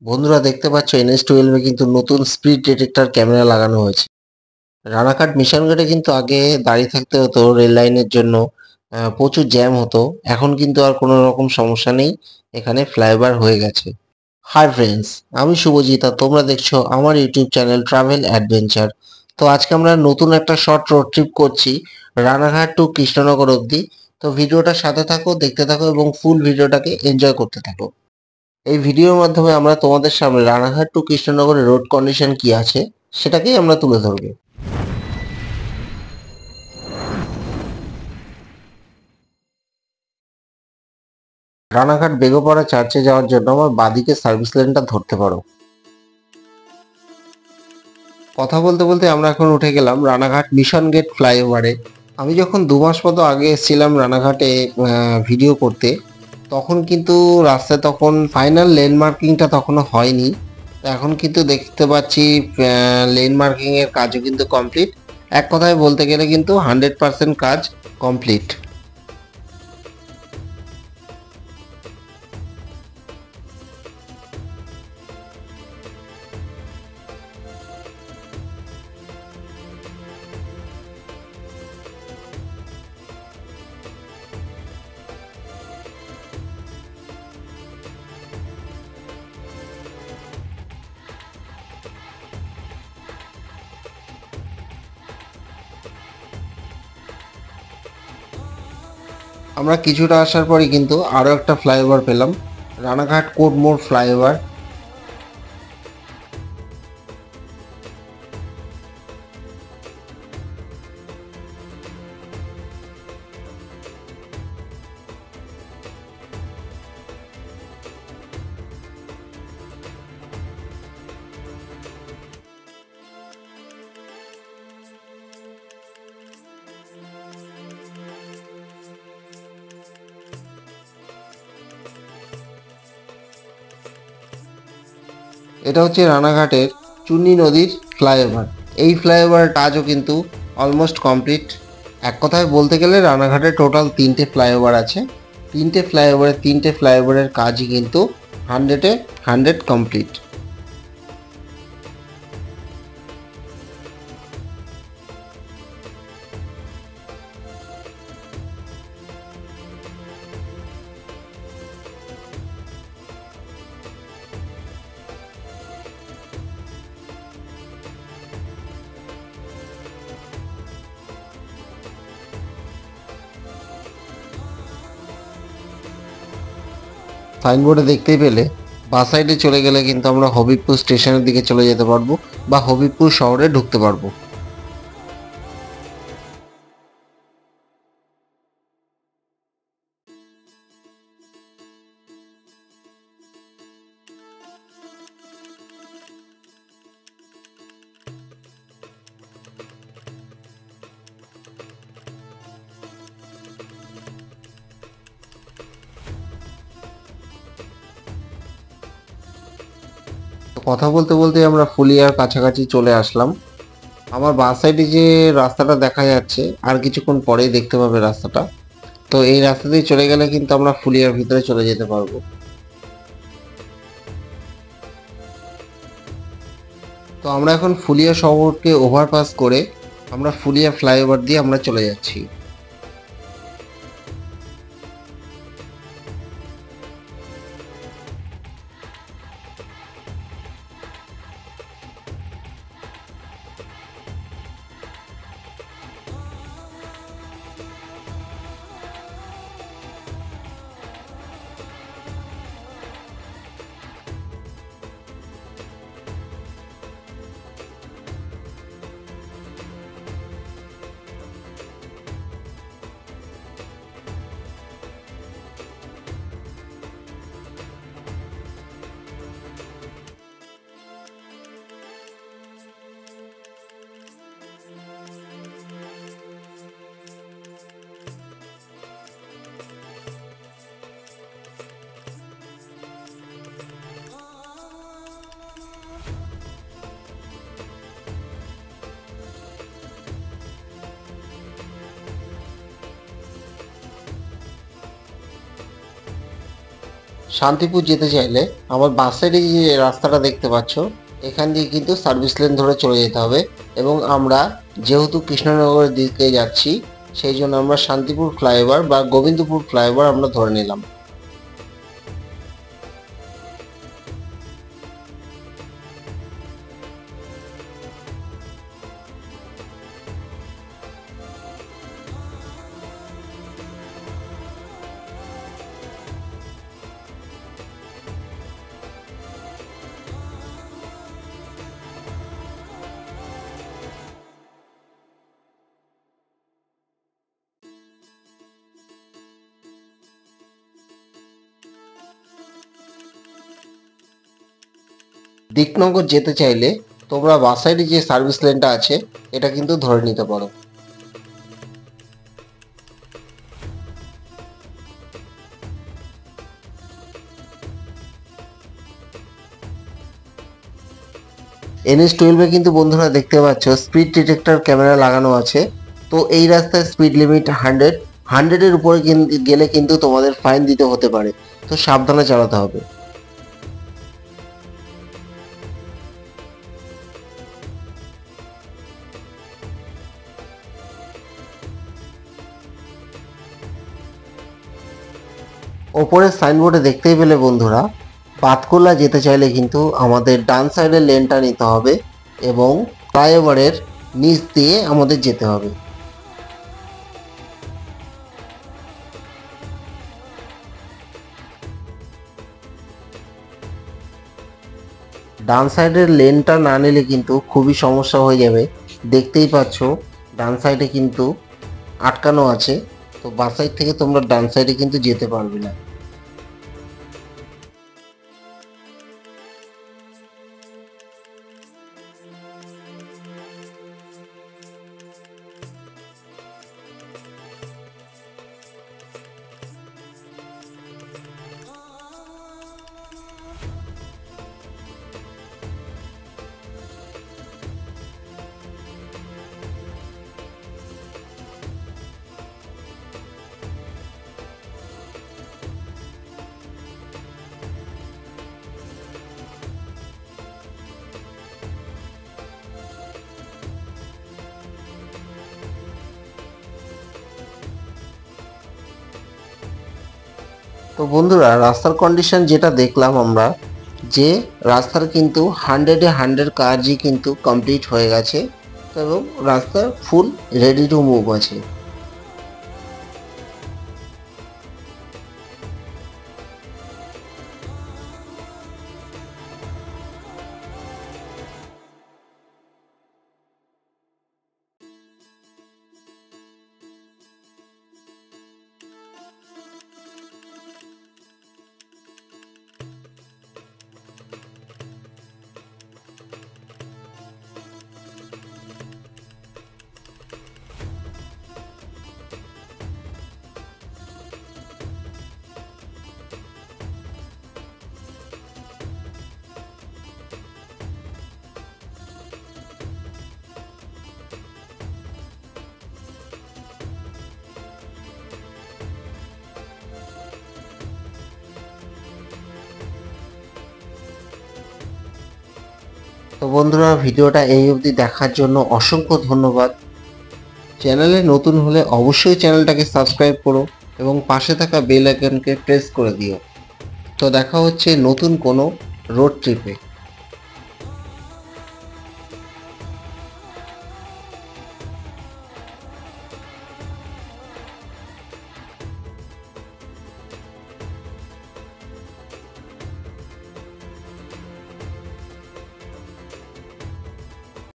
বন্ধুরা দেখতে পাচ্ছ NH12 কিন্তু নতুন স্পিড ডিটেক্টর ক্যামেরা লাগানো হয়েছে। রানাঘাট মিশন গেটে কিন্তু আগে দাঁড়িয়ে থাকতে হতো রেল লাইনের জন্য, প্রচুর জ্যাম হতো। এখন কিন্তু আর কোনো রকম সমস্যা নেই, এখানে ফ্লাইওভার হয়ে গেছে। হাই ফ্রেন্ডস, আমি শুভজিৎ আর তোমরা দেখছো আমার ইউটিউব চ্যানেল ট্রাভেল অ্যাডভেঞ্চার। তো আজকে আমরা নতুন একটা শর্ট রোড ট্রিপ করছি রানাঘাট টু কৃষ্ণনগর অবধি। তো ভিডিওটার সাথে থাকো, দেখতে থাকো এবং ফুল ভিডিওটাকে এনজয় করতে থাকো। এই ভিডিওর মাধ্যমে আমরা তোমাদের সামনে রানাঘাট টু কৃষ্ণনগরের রোড কন্ডিশন কি আছে সেটাকেই আমরা তুলে ধরবো। রানাঘাট বেগপাড়া চার্চে যাওয়ার জন্য আমার বাদিকে সার্ভিস লেনটা ধরতে পারো। কথা বলতে বলতে আমরা এখন উঠে গেলাম রানাঘাট মিশন গেট ফ্লাইওভারে। আমি যখন 2 মাস মতো আগে এসেছিলাম রানাঘাটে ভিডিও করতে, তখন কিন্তু রাস্তায় তখন ফাইনাল লেন মার্কিংটা তখনও হয়নি। তো এখন কিন্তু দেখতে পাচ্ছি লেন মার্কিং এর কাজও কিন্তু কমপ্লিট। এক কথায় বলতে গেলে কিন্তু 100% কাজ কমপ্লিট। আমরা কিছুটা আসার পরই কিন্তু আরও একটা ফ্লাইওভার পেলাম, রানাঘাট কোটমোড় ফ্লাইওভার। এটা হচ্ছে রানাঘাটের চুন্নি নদীর ফ্লাইওভার। এই ফ্লাইওভারের কাজও কিন্তু অলমোস্ট কমপ্লিট। এক কথায় বলতে গেলে রানাঘাটে টোটাল 3টে ফ্লাইওভার আছে। 3টে ফ্লাইওভারের কাজই কিন্তু 100-এ 100 কমপ্লিট। সাইনবোর্ডে দেখতেই পেলে বাঁ সাইডে চলে গেলে কিন্তু আমরা হবিবপুর স্টেশনের দিকে চলে যেতে পারবো বা হবিবপুর শহরে ঢুকতে পারবো। তো কথা বলতে বলতে আমরা ফুলিয়ার কাছাকাছি চলে আসলাম। আমার বাঁ সাইডে যে রাস্তাটা দেখা যাচ্ছে আর কিছুক্ষণ পরেই দেখতে পাবে রাস্তাটা। তো এই রাস্তা দিয়ে চলে গেলে কিন্তু আমরা ফুলিয়ার ভিতরে চলে যেতে পারবো। তো আমরা এখন ফুলিয়া শহরকে ওভারপাস করে আমরা ফুলিয়া ফ্লাইওভার দিয়ে আমরা চলে যাচ্ছি। শান্তিপুর যেতে চাইলে আমার বাস সাইডে যে রাস্তাটা দেখতে পাচ্ছ এখান দিয়ে কিন্তু সার্ভিস লেন ধরে চলে যেতে হবে এবং আমরা যেহেতু কৃষ্ণনগরের দিকে যাচ্ছি সেই জন্য আমরা শান্তিপুর ফ্লাইওভার বা গোবিন্দপুর ফ্লাইওভার আমরা ধরে নিলাম। দিকনগর যেতে চাইলে তোমরা বাস সাইডে যে সার্ভিস লেনটা আছে এটা কিন্তু ধরে নিতে পারো। NH-12 কিন্তু বন্ধুরা দেখতে পাচ্ছ স্পিড ডিটেক্টর ক্যামেরা লাগানো আছে। তো এই রাস্তায় স্পিড লিমিট 100 এর উপরে গেলে কিন্তু তোমাদের ফাইন দিতে হতে পারে, তো সাবধানে চালাতে হবে। ওপরের সাইনবোর্ডে দেখতেই পেলে বন্ধুরা, পাতকুলা যেতে চাইলে কিন্তু আমাদের ডান সাইডের লেনটা নিতে হবে এবং ফ্লাইওভারের নিচ দিয়ে আমাদের যেতে হবে। ডান সাইডের লেনটা না নিলে কিন্তু খুবই সমস্যা হয়ে যাবে। দেখতেই পাচ্ছ ডান সাইডে কিন্তু আটকানো আছে, তো বাস সাইড থেকে তোমরা ডান সাইডে কিন্তু যেতে পারবে না। তো বন্ধুরা, রাস্তার কন্ডিশন যেটা দেখলাম আমরা, যে রাস্তার কিন্তু 100-এ 100 কাজই কিন্তু কমপ্লিট হয়ে গেছে এবং রাস্তা ফুল রেডি টু মুভ আছে। তো বন্ধুরা, ভিডিওটা এই অবধি দেখার জন্য অসংখ্য ধন্যবাদ। চ্যানেলে নতুন হলে অবশ্যই চ্যানেলটাকে সাবস্ক্রাইব করো এবং পাশে থাকা বেল আইকনকে প্রেস করে দিও। তো দেখা হচ্ছে নতুন কোনো রোড ট্রিপে।